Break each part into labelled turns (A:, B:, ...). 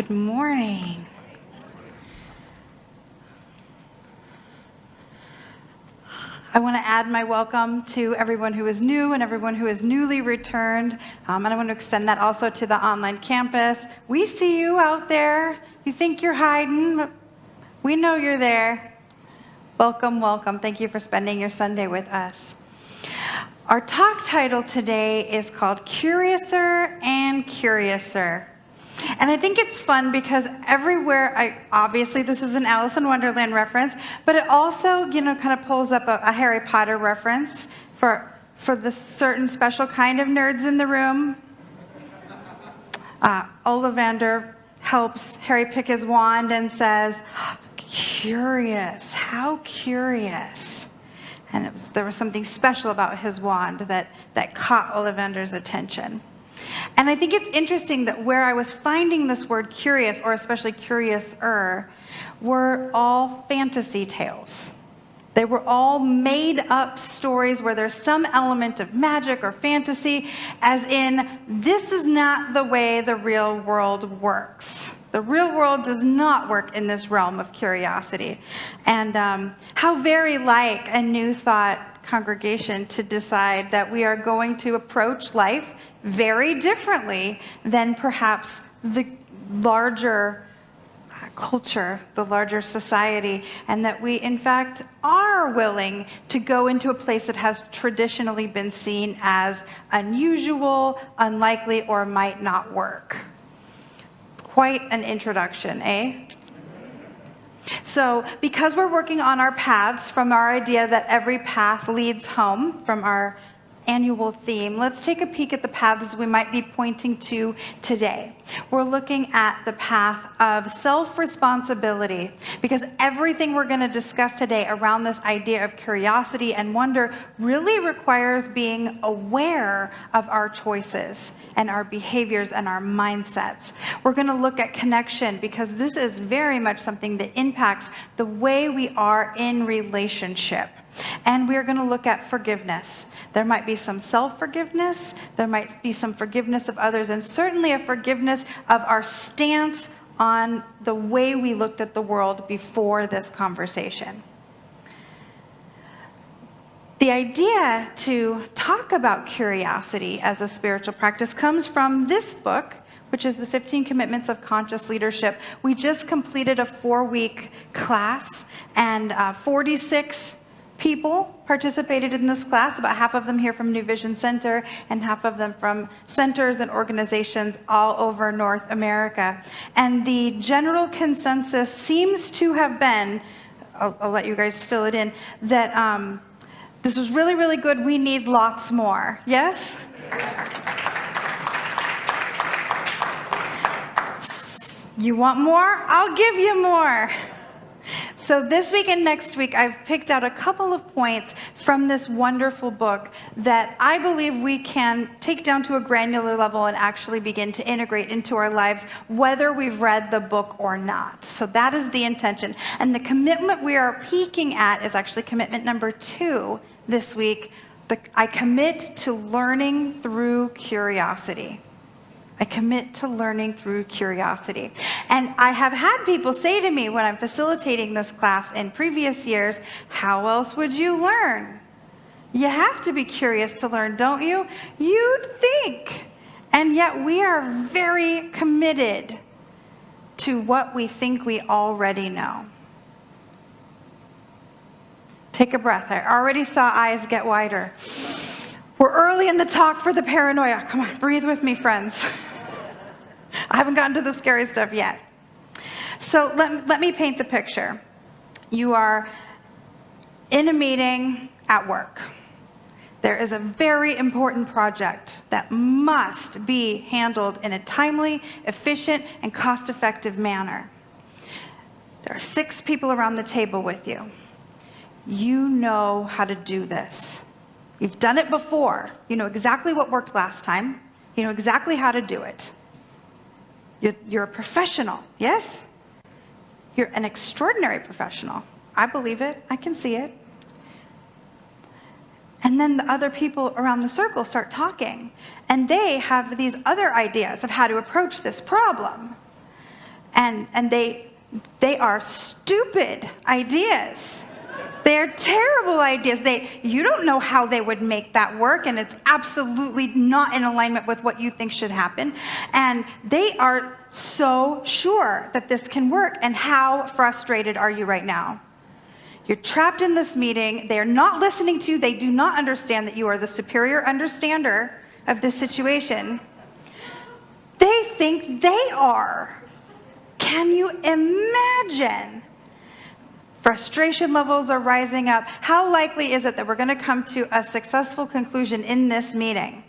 A: Good morning. I want to add my welcome to everyone who is new and everyone who is newly returned. And I want to extend that also to the online campus. We see you out there. You think you're hiding, but we know you're there. Welcome, welcome. Thank you for spending your Sunday with us. Our talk title today is called Curiouser and Curiouser. And I think it's fun because everywhere, obviously this is an Alice in Wonderland reference, but it also, kind of pulls up a Harry Potter reference for the certain special kind of nerds in the room. Ollivander helps Harry pick his wand and says, "Curious, how curious." And there was something special about his wand that caught Ollivander's attention. And I think it's interesting that where I was finding this word curious, or especially curiouser, were all fantasy tales. They were all made up stories where there's some element of magic or fantasy, as in, this is not the way the real world works. The real world does not work in this realm of curiosity. And how very like a New Thought congregation to decide that we are going to approach life very differently than perhaps the larger culture, the larger society, and that we in fact are willing to go into a place that has traditionally been seen as unusual, unlikely, or might not work. Quite an introduction, eh? So, because we're working on our paths from our idea that every path leads home, from our annual theme, let's take a peek at the paths we might be pointing to today. We're looking at the path of self-responsibility, because everything we're going to discuss today around this idea of curiosity and wonder really requires being aware of our choices and our behaviors and our mindsets. We're going to look at connection, because this is very much something that impacts the way we are in relationship. And we're going to look at forgiveness. There might be some self-forgiveness, there might be some forgiveness of others, and certainly a forgiveness of our stance on the way we looked at the world before this conversation. The idea to talk about curiosity as a spiritual practice comes from this book, which is the 15 Commitments of Conscious Leadership. We just completed a 4-week class, and 46 people participated in this class, about half of them here from New Vision Center and half of them from centers and organizations all over North America. And the general consensus seems to have been, I'll let you guys fill it in, that this was really, really good. We need lots more. Yes? You want more? I'll give you more. So this week and next week, I've picked out a couple of points from this wonderful book that I believe we can take down to a granular level and actually begin to integrate into our lives, whether we've read the book or not. So that is the intention. And the commitment we are peeking at is actually commitment number 2 this week. I commit to learning through curiosity. I commit to learning through curiosity. And I have had people say to me when I'm facilitating this class in previous years, how else would you learn? You have to be curious to learn, don't you? You'd think. And yet we are very committed to what we think we already know. Take a breath. I already saw eyes get wider. We're early in the talk for the paranoia. Come on, breathe with me, friends. I haven't gotten to the scary stuff yet. So let me paint the picture. You are in a meeting at work. There is a very important project that must be handled in a timely, efficient, and cost-effective manner. There are 6 people around the table with you. You know how to do this. You've done it before. You know exactly what worked last time. You know exactly how to do it. You're a professional, yes? You're an extraordinary professional. I believe it. I can see it. And then the other people around the circle start talking, and they have these other ideas of how to approach this problem. And they are stupid ideas. They're terrible ideas. You don't know how they would make that work, and it's absolutely not in alignment with what you think should happen. And they are so sure that this can work. And how frustrated are you right now? You're trapped in this meeting. They are not listening to you. They do not understand that you are the superior understander of this situation. They think they are. Can you imagine? Frustration levels are rising up. How likely is it that we're going to come to a successful conclusion in this meeting?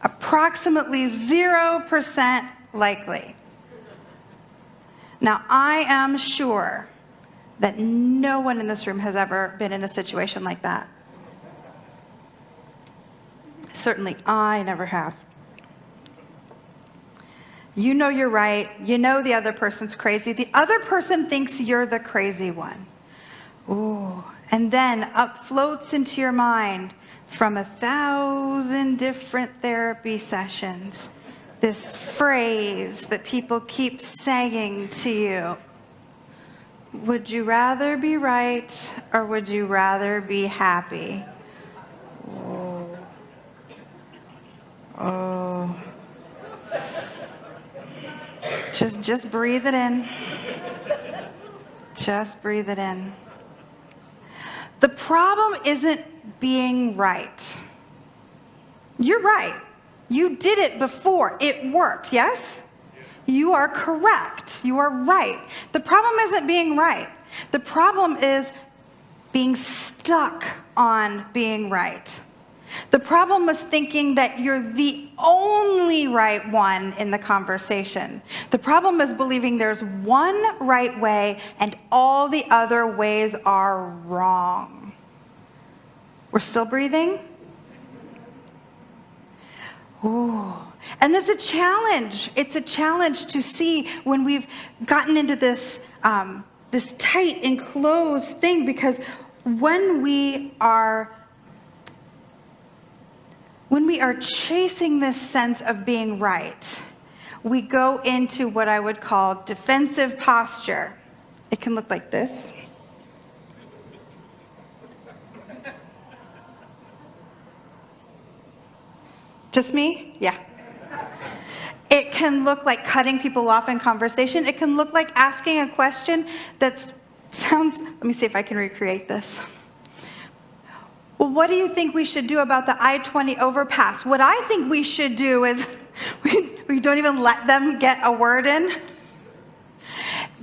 A: Approximately 0% likely. Now, I am sure that no one in this room has ever been in a situation like that. Certainly, I never have. You know you're right. You know the other person's crazy. The other person thinks you're the crazy one. Ooh. And then up floats into your mind from 1,000 different therapy sessions this phrase that people keep saying to you. Would you rather be right or would you rather be happy? Oh. Oh. Just breathe it in. Just breathe it in. The problem isn't being right. You're right. You did it before. It worked, yes? You are correct. You are right. The problem isn't being right. The problem is being stuck on being right. The problem is thinking that you're the only right one in the conversation. The problem is believing there's one right way and all the other ways are wrong. We're still breathing? Ooh. And it's a challenge. It's a challenge to see when we've gotten into this, this tight, enclosed thing, because when we are chasing this sense of being right, we go into what I would call defensive posture. It can look like this. Just me? Yeah. It can look like cutting people off in conversation. It can look like asking a question that sounds, let me see if I can recreate this. Well, what do you think we should do about the I-20 overpass? What I think we should do is we don't even let them get a word in.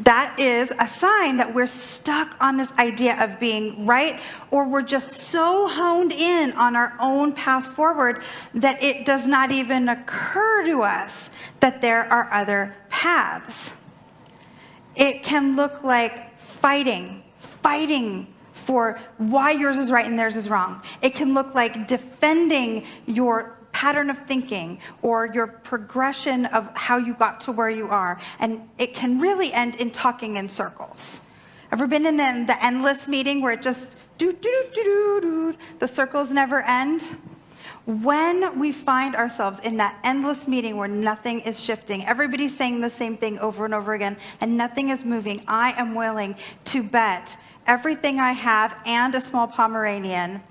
A: That is a sign that we're stuck on this idea of being right, or we're just so honed in on our own path forward that it does not even occur to us that there are other paths. It can look like fighting for why yours is right and theirs is wrong. It can look like defending your pattern of thinking or your progression of how you got to where you are. And it can really end in talking in circles. Ever been in the endless meeting where it just the circles never end? When we find ourselves in that endless meeting where nothing is shifting, everybody's saying the same thing over and over again, and nothing is moving, I am willing to bet everything I have and a small Pomeranian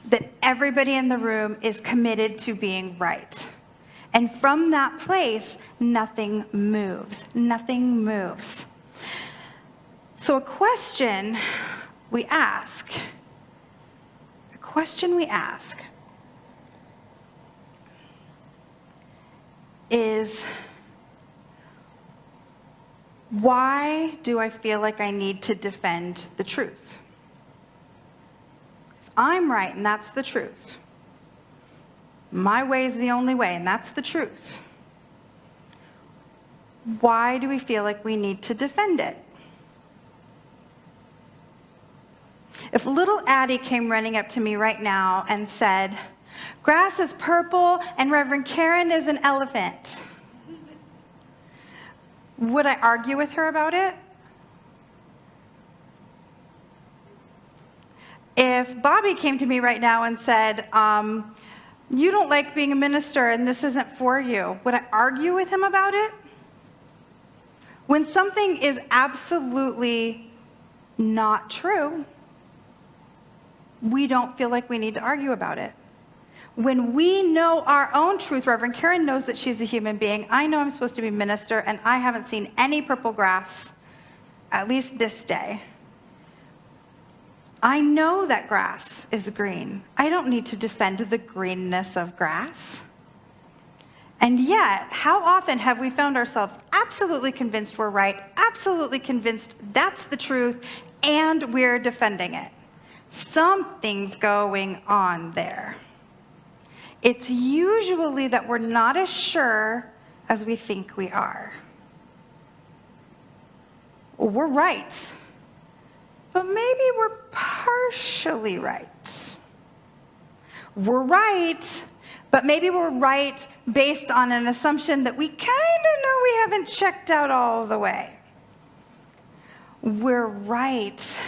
A: that everybody in the room is committed to being right. And from that place, nothing moves. Nothing moves. So a question we ask is, why do I feel like I need to defend the truth? I'm right, and that's the truth. My way is the only way, and that's the truth. Why do we feel like we need to defend it? If little Addie came running up to me right now and said, grass is purple and Reverend Karen is an elephant, would I argue with her about it? If Bobby came to me right now and said, you don't like being a minister and this isn't for you, would I argue with him about it? When something is absolutely not true, we don't feel like we need to argue about it. When we know our own truth, Reverend Karen knows that she's a human being. I know I'm supposed to be minister, and I haven't seen any purple grass, at least this day. I know that grass is green. I don't need to defend the greenness of grass. And yet, how often have we found ourselves absolutely convinced we're right, absolutely convinced that's the truth, and we're defending it? Something's going on there. It's usually that we're not as sure as we think we are. We're right, but maybe we're partially right. We're right, but maybe we're right based on an assumption that we kind of know we haven't checked out all the way. We're right,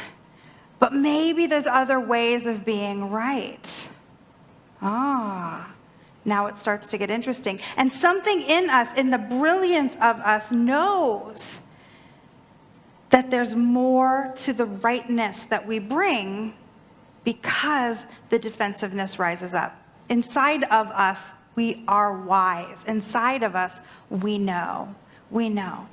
A: but maybe there's other ways of being right. Now it starts to get interesting. And something in us, in the brilliance of us, knows that there's more to the rightness that we bring because the defensiveness rises up. Inside of us, we are wise. Inside of us, we know. We know.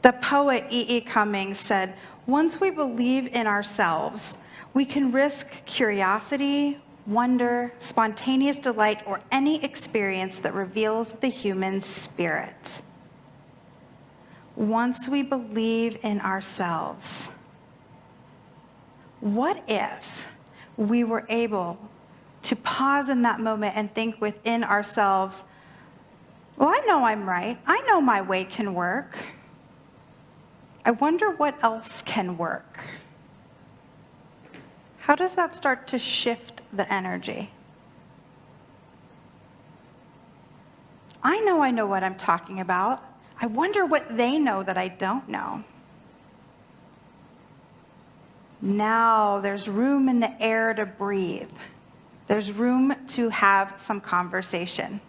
A: The poet E.E. Cummings said, "Once we believe in ourselves, we can risk curiosity, wonder, spontaneous delight, or any experience that reveals the human spirit." Once we believe in ourselves, what if we were able to pause in that moment and think within ourselves, well, I know I'm right. I know my way can work. I wonder what else can work. How does that start to shift the energy? I know what I'm talking about. I wonder what they know that I don't know. Now there's room in the air to breathe. There's room to have some conversation.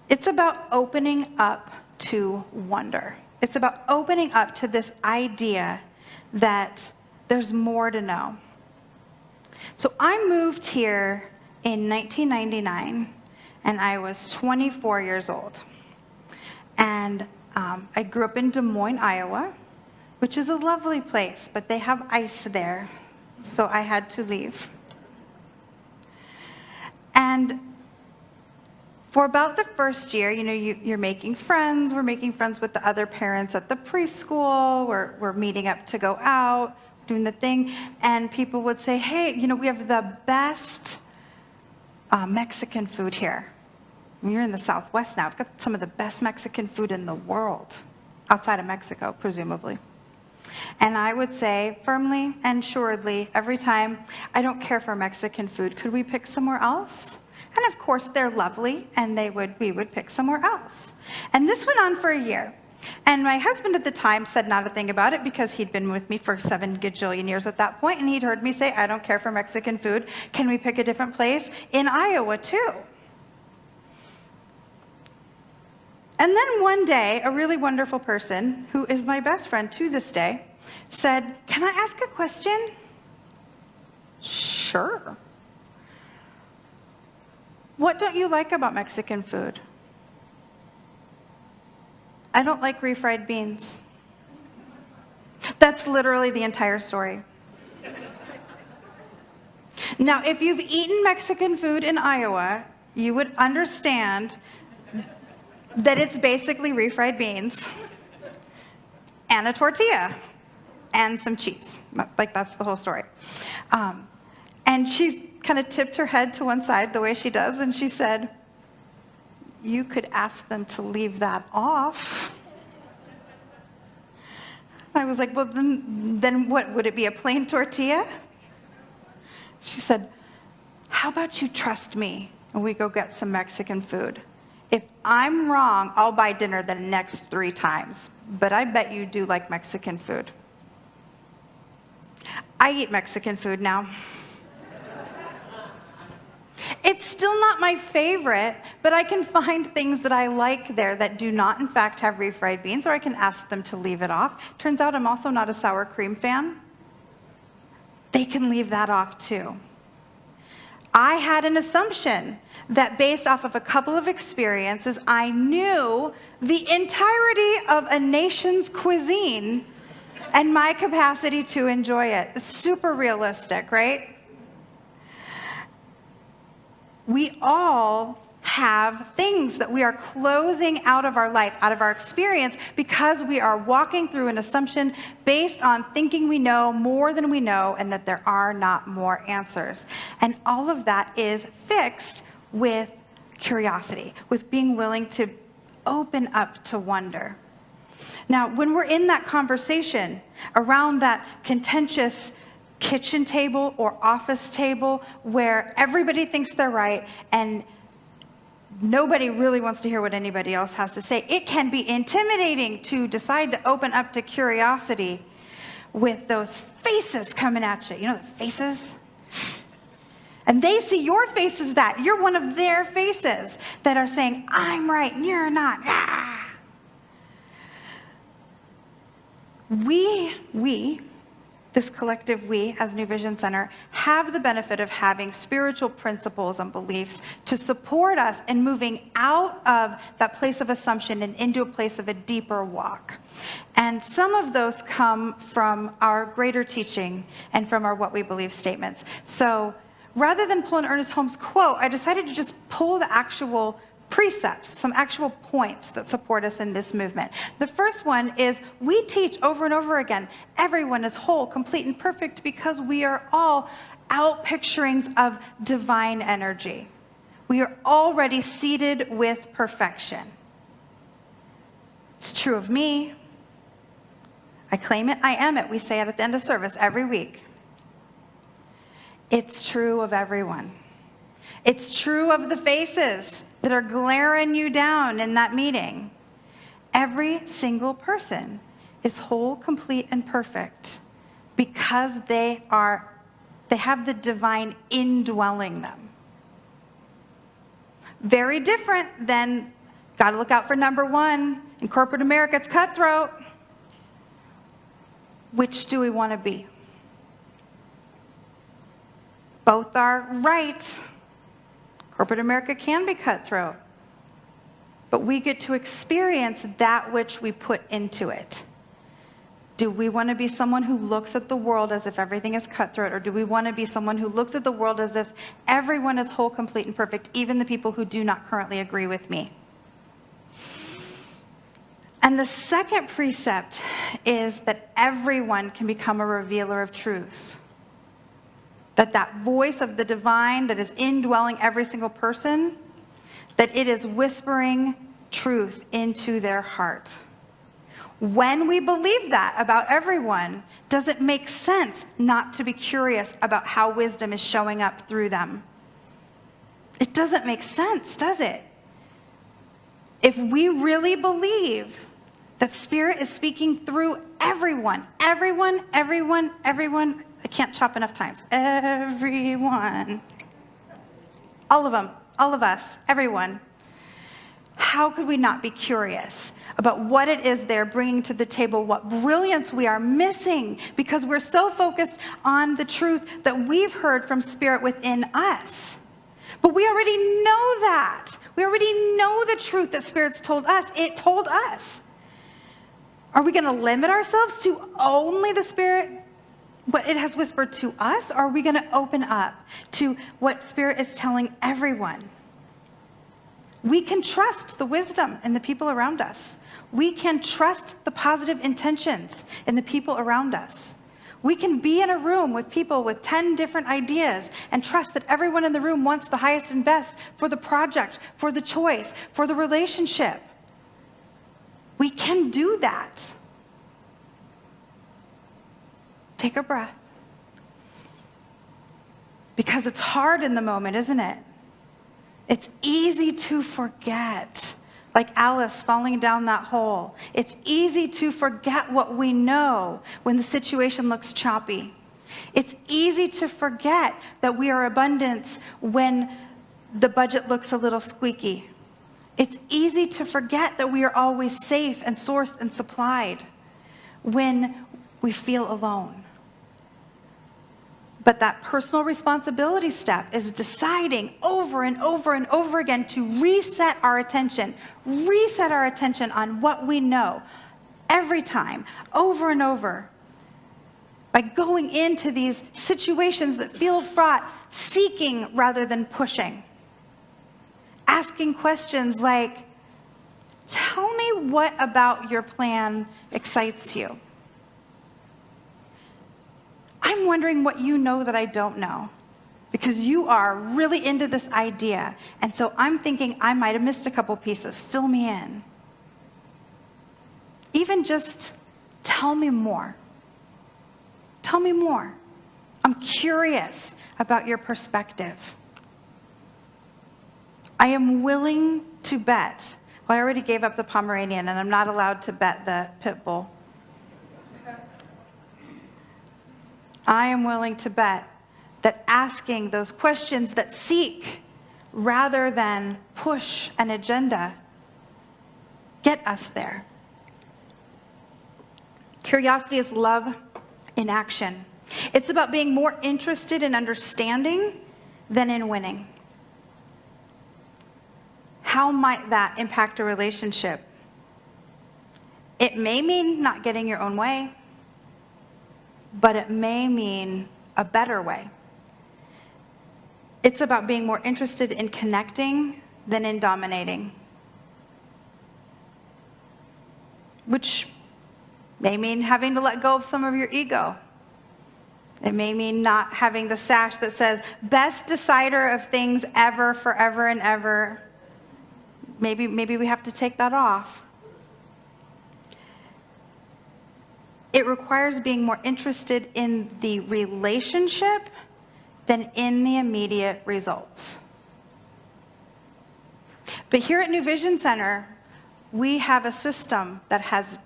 A: It's about opening up to wonder. It's about opening up to this idea that there's more to know. So I moved here in 1999, and I was 24 years old. And I grew up in Des Moines, Iowa, which is a lovely place, but they have ice there, so I had to leave. And for about the first year, you're making friends. We're making friends with the other parents at the preschool. We're meeting up to go out, doing the thing. And people would say, hey, we have the best Mexican food here. You're in the Southwest now. I've got some of the best Mexican food in the world, outside of Mexico, presumably. And I would say firmly and assuredly every time, I don't care for Mexican food. Could we pick somewhere else? And of course, they're lovely, and we would pick somewhere else. And this went on for a year. And my husband at the time said not a thing about it because he'd been with me for 7 gajillion years at that point, and he'd heard me say, I don't care for Mexican food. Can we pick a different place? In Iowa, too. And then one day, a really wonderful person, who is my best friend to this day, said, can I ask a question? Sure. What don't you like about Mexican food? I don't like refried beans. That's literally the entire story. Now, if you've eaten Mexican food in Iowa, you would understand that it's basically refried beans and a tortilla and some cheese. Like, that's the whole story. And she kind of tipped her head to one side the way she does, and she said, you could ask them to leave that off. I was like, well, then what? Would it be a plain tortilla? She said, how about you trust me and we go get some Mexican food? If I'm wrong, I'll buy dinner the next 3 times. But I bet you do like Mexican food. I eat Mexican food now. It's It's still not my favorite, but I can find things that I like there that do not, in fact, have refried beans, or I can ask them to leave it off. Turns out I'm also not a sour cream fan. They can leave that off too. I had an assumption that based off of a couple of experiences, I knew the entirety of a nation's cuisine and my capacity to enjoy it. It's super realistic, right? We all have things that we are closing out of our life, out of our experience, because we are walking through an assumption based on thinking we know more than we know and that there are not more answers. And all of that is fixed with curiosity, with being willing to open up to wonder. Now, when we're in that conversation around that contentious kitchen table or office table where everybody thinks they're right and nobody really wants to hear what anybody else has to say, it can be intimidating to decide to open up to curiosity with those faces coming at you. You know the faces? And they see your face as that. You're one of their faces that are saying, I'm right and you're not. Ah. This collective we, as New Vision Center, have the benefit of having spiritual principles and beliefs to support us in moving out of that place of assumption and into a place of a deeper walk. And some of those come from our greater teaching and from our what we believe statements. So rather than pull an Ernest Holmes quote, I decided to just pull the actual precepts, some actual points that support us in this movement. The first one is we teach over and over again, everyone is whole, complete, and perfect because we are all out picturings of divine energy. We are already seated with perfection. It's true of me. I claim it, I am it. We say it at the end of service every week. It's true of everyone. It's true of the faces that are glaring you down in that meeting. Every single person is whole, complete, and perfect because they have the divine indwelling them. Very different than, gotta look out for number one. In corporate America, it's cutthroat. Which do we want to be? Both are right. Corporate America can be cutthroat, but we get to experience that which we put into it. Do we want to be someone who looks at the world as if everything is cutthroat, or do we want to be someone who looks at the world as if everyone is whole, complete, and perfect, even the people who do not currently agree with me? And the second precept is that everyone can become a revealer of truth. That voice of the divine that is indwelling every single person, that it is whispering truth into their heart. When we believe that about everyone, does it make sense not to be curious about how wisdom is showing up through them? It doesn't make sense, does it? If we really believe that Spirit is speaking through everyone, I can't chop enough times. Everyone. All of them, all of us, everyone. How could we not be curious about what it is they're bringing to the table, what brilliance we are missing because we're so focused on the truth that we've heard from Spirit within us? But we already know that. We already know the truth that Spirit's told us. It told us. Are we going to limit ourselves to only the Spirit, what it has whispered to us? Or are we going to open up to what Spirit is telling everyone? We can trust the wisdom in the people around us. We can trust the positive intentions in the people around us. We can be in a room with people with 10 different ideas and trust that everyone in the room wants the highest and best for the project, for the choice, for the relationship. We can do that. Take a breath. Because it's hard in the moment, isn't it? It's easy to forget, like Alice falling down that hole. It's easy to forget what we know when the situation looks choppy. It's easy to forget that we are abundance when the budget looks a little squeaky. It's easy to forget that we are always safe and sourced and supplied when we feel alone. But that personal responsibility step is deciding over and over and over again to reset our attention on what we know every time, over and over, by going into these situations that feel fraught, seeking rather than pushing. Asking questions like, tell me what about your plan excites you? I'm wondering what you know that I don't know, because you are really into this idea. And so I'm thinking I might have missed a couple pieces. Fill me in. Even just tell me more. Tell me more. I'm curious about your perspective. I am willing to bet. Well, I already gave up the Pomeranian, and I'm not allowed to bet the pit bull. I am willing to bet that asking those questions that seek rather than push an agenda get us there. Curiosity is love in action. It's about being more interested in understanding than in winning. How might that impact a relationship? It may mean not getting your own way, but it may mean a better way. It's about being more interested in connecting than in dominating, which may mean having to let go of some of your ego. It may mean not having the sash that says, best decider of things ever, forever and ever. Maybe we have to take that off. It requires being more interested in the relationship than in the immediate results. But here at New Vision Center, we have a system that has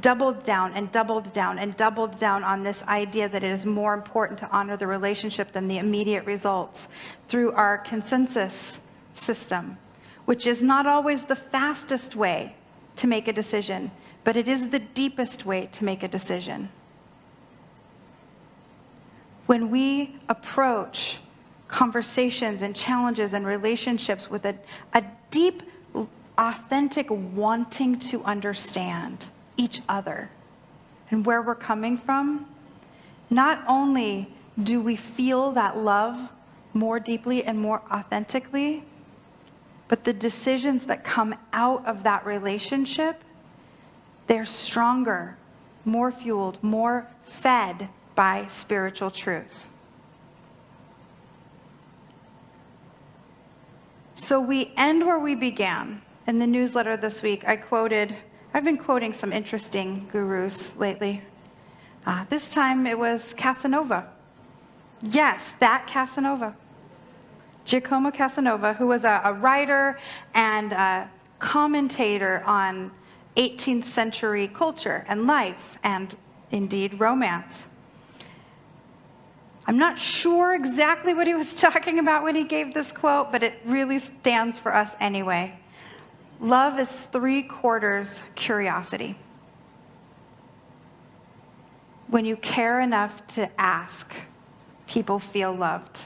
A: doubled down and doubled down and doubled down on this idea that it is more important to honor the relationship than the immediate results through our consensus system, which is not always the fastest way to make a decision, but it is the deepest way to make a decision. When we approach conversations and challenges and relationships with a deep, authentic wanting to understand each other and where we're coming from, not only do we feel that love more deeply and more authentically, but the decisions that come out of that relationship, they're stronger, more fueled, more fed by spiritual truth. So we end where we began. In the newsletter this week, I've been quoting some interesting gurus lately. This time it was Casanova. Yes, that Casanova. Giacomo Casanova, who was a writer and a commentator on 18th century culture and life and indeed romance. I'm not sure exactly what he was talking about when he gave this quote, but it really stands for us anyway. Love is 3/4 curiosity. When you care enough to ask, people feel loved.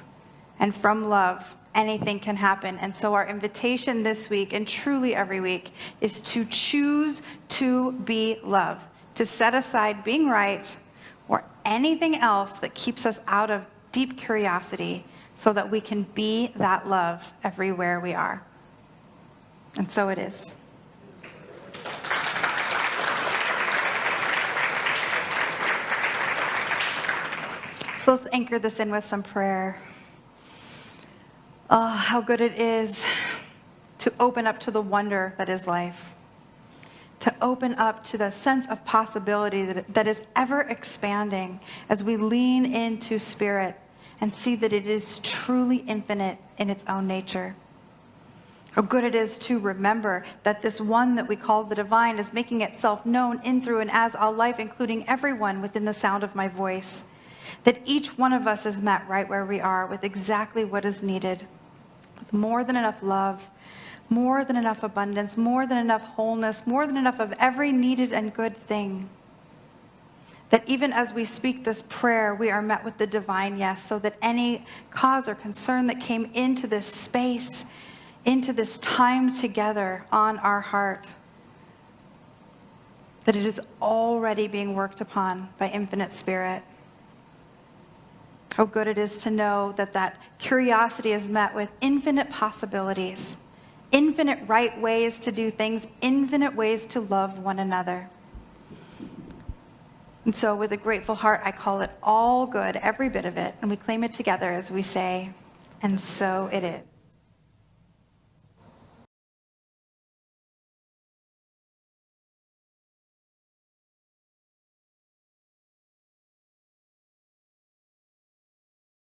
A: And from love, anything can happen. And so our invitation this week, and truly every week, is to choose to be love, to set aside being right or anything else that keeps us out of deep curiosity so that we can be that love everywhere we are. And so it is. So let's anchor this in with some prayer. Oh, how good it is to open up to the wonder that is life. To open up to the sense of possibility that is ever expanding as we lean into spirit and see that it is truly infinite in its own nature. How good it is to remember that this one that we call the divine is making itself known in, through, and as all life, including everyone within the sound of my voice. That each one of us is met right where we are with exactly what is needed, with with more than enough love, more than enough abundance, more than enough wholeness, more than enough of every needed and good thing. That even as we speak this prayer, we are met with the divine yes, so that any cause or concern that came into this space, into this time together on our heart, that it is already being worked upon by Infinite Spirit. How good it is to know that that curiosity is met with infinite possibilities, infinite right ways to do things, infinite ways to love one another. And so with a grateful heart, I call it all good, every bit of it, and we claim it together as we say, and so it is.